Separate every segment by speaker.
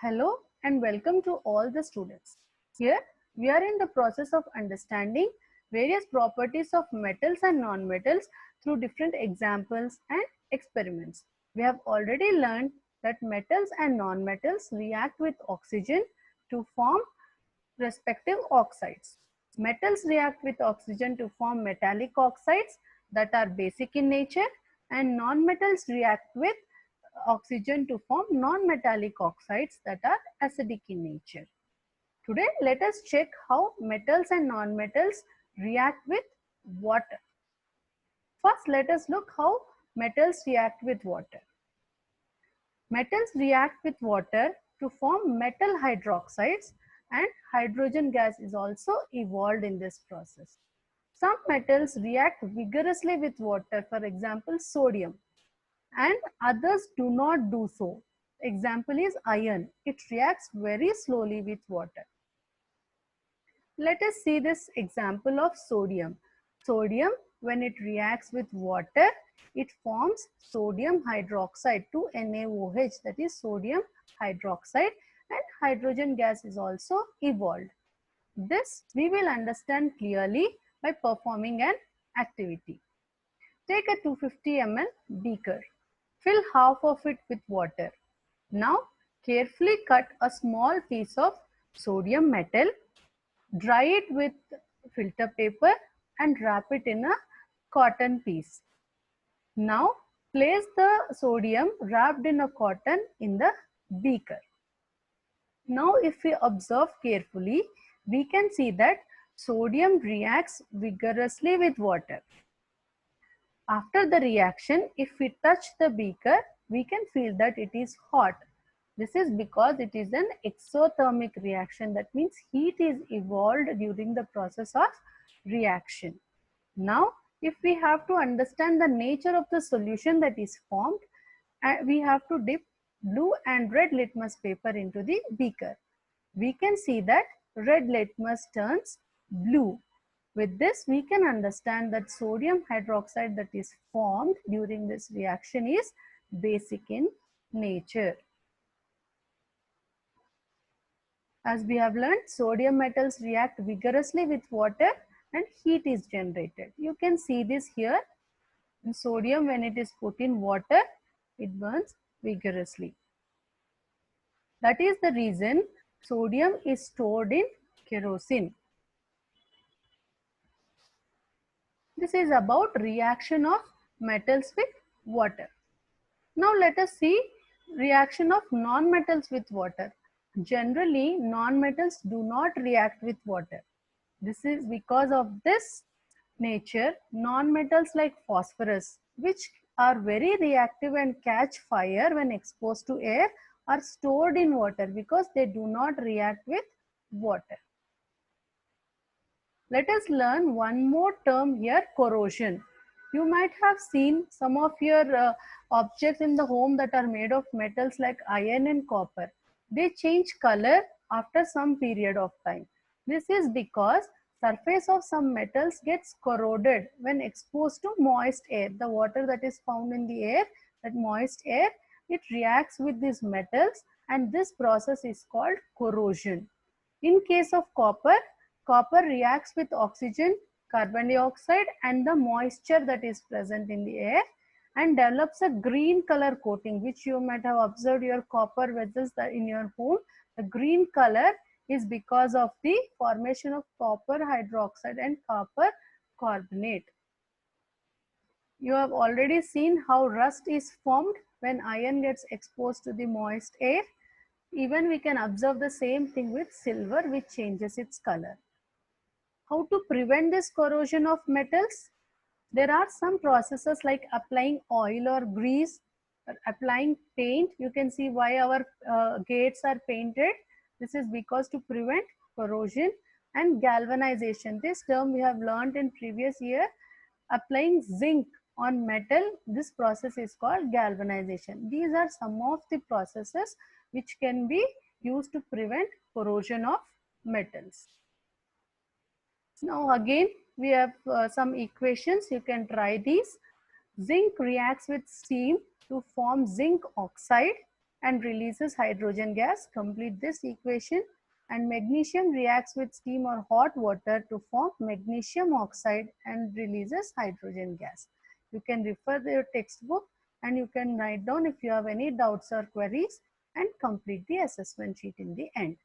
Speaker 1: Hello and welcome to all the students. Here we are in the process of understanding various properties of metals and non-metals through different examples and experiments. We have already learned that metals and non-metals react with oxygen to form respective oxides. Metals react with oxygen to form metallic oxides that are basic in nature, and non-metals react with oxygen to form non-metallic oxides that are acidic in nature. Today, let us check how metals and non-metals react with water. First, let us look how metals react with water. Metals react with water to form metal hydroxides, and hydrogen gas is also evolved in this process. Some metals react vigorously with water, for example, sodium, and others do not do so. Example is iron. It reacts very slowly with water. Let us see this example of sodium. Sodium, when it reacts with water, it forms sodium hydroxide to NaOH, that is sodium hydroxide, and hydrogen gas is also evolved. This we will understand clearly by performing an activity. Take a 250 ml beaker. Fill half of it with water. Now carefully cut a small piece of sodium metal, dry it with filter paper and wrap it in a cotton piece. Now place the sodium wrapped in a cotton in the beaker. Now if we observe carefully, we can see that sodium reacts vigorously with water. After the reaction, if we touch the beaker, we can feel that it is hot. This is because it is an exothermic reaction. That means heat is evolved during the process of reaction. Now, if we have to understand the nature of the solution that is formed, we have to dip blue and red litmus paper into the beaker. We can see that red litmus turns blue. With this, we can understand that sodium hydroxide that is formed during this reaction is basic in nature. As we have learned, sodium metals react vigorously with water and heat is generated. You can see this here. In sodium, when it is put in water, it burns vigorously. That is the reason sodium is stored in kerosene. This is about reaction of metals with water. Now let us see reaction of non-metals with water. Generally, non-metals do not react with water. This is because of this nature, non-metals like phosphorus, which are very reactive and catch fire when exposed to air, are stored in water because they do not react with water. Let us learn one more term here, corrosion. You might have seen some of your objects in the home that are made of metals like iron and copper. They change color after some period of time. This is because surface of some metals gets corroded when exposed to moist air. The water that is found in the air, that moist air, it reacts with these metals, and this process is called corrosion. In case of copper, copper reacts with oxygen, carbon dioxide and the moisture that is present in the air and develops a green color coating, which you might have observed your copper vessels that in your home. The green color is because of the formation of copper hydroxide and copper carbonate. You have already seen how rust is formed when iron gets exposed to the moist air. Even we can observe the same thing with silver, which changes its color. How to prevent this corrosion of metals? There are some processes like applying oil or grease, or applying paint. You can see why our gates are painted. This is because to prevent corrosion. And galvanization. This term we have learned in previous year. Applying zinc on metal, this process is called galvanization. These are some of the processes which can be used to prevent corrosion of metals. Now again we have some equations. You can try these. Zinc reacts with steam to form zinc oxide and releases hydrogen gas. Complete this equation. And magnesium reacts with steam or hot water to form magnesium oxide and releases hydrogen gas. You can refer to your textbook and you can write down if you have any doubts or queries and complete the assessment sheet in the end.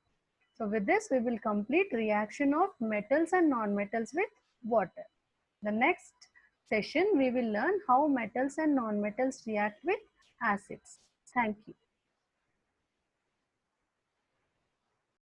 Speaker 1: So with this, we will complete reaction of metals and non-metals with water. The next session, we will learn how metals and non-metals react with acids. Thank you.